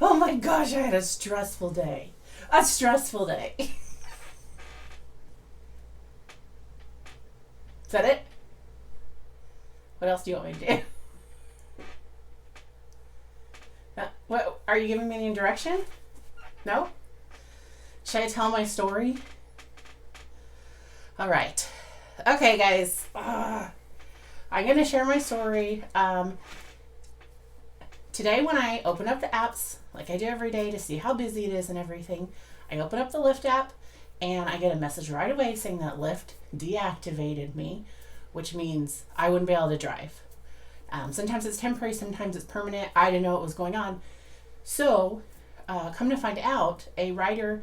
Oh my gosh, I had a stressful day. A stressful day. Is that it? What else do you want me to do? What are you giving me any direction? No? Should I tell my story? All right. Okay, guys. I'm going to share my story. Today, when I open up the apps, like I do every day to see how busy it is and everything, I open up the Lyft app and I get a message right away saying that Lyft deactivated me, which means I wouldn't be able to drive. Sometimes it's temporary, sometimes it's permanent. I didn't know what was going on. So, come to find out, a rider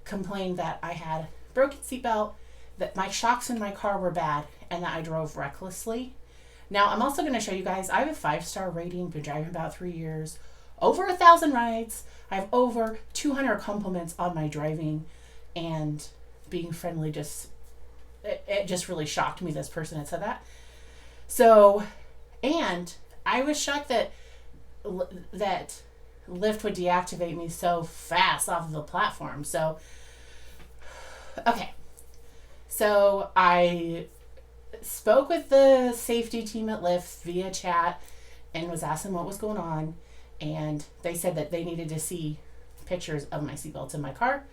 complained that I had broken seatbelt, that my shocks in my car were bad, and that I drove recklessly. Now, I'm also going to show you guys, I have a 5-star rating, been driving about 3 years, over 1,000 rides. I have over 200 compliments on my driving, and being friendly it just really shocked me this person had said that. So, and I was shocked that Lyft would deactivate me so fast off of the platform. So, okay. So I spoke with the safety team at Lyft via chat and was asking what was going on. And they said that they needed to see pictures of my seatbelts in my car,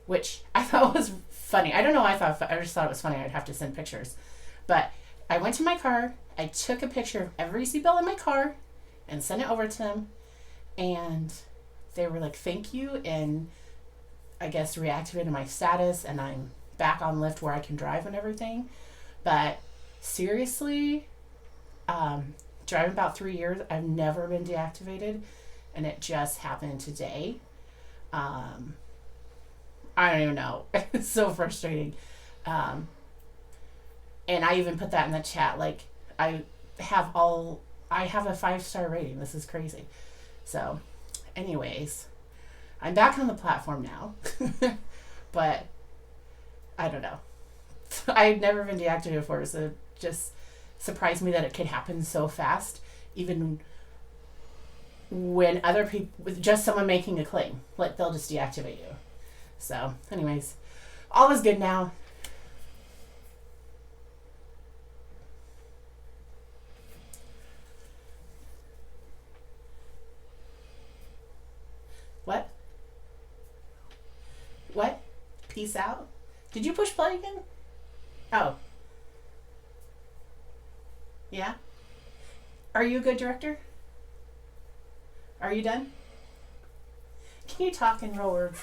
which I thought was funny. I don't know why I just thought it was funny. I'd have to send pictures. But I went to my car. I took a picture of every seatbelt in my car and sent it over to them. And they were like, thank you. And I guess reactivated my status. And I'm back on Lyft where I can drive and everything. But seriously, driving about 3 years, I've never been deactivated, and it just happened today. I don't even know. It's so frustrating. And I even put that in the chat. Like, I have a 5-star rating. This is crazy. So, anyways, I'm back on the platform now. But I don't know. I've never been deactivated before, so it just surprised me that it could happen so fast, even when other people, with just someone making a claim, like they'll just deactivate you. So, anyways, all is good now. What? What? Peace out? Did you push play again? Oh. Yeah? Are you a good director? Are you done? Can you talk in real words?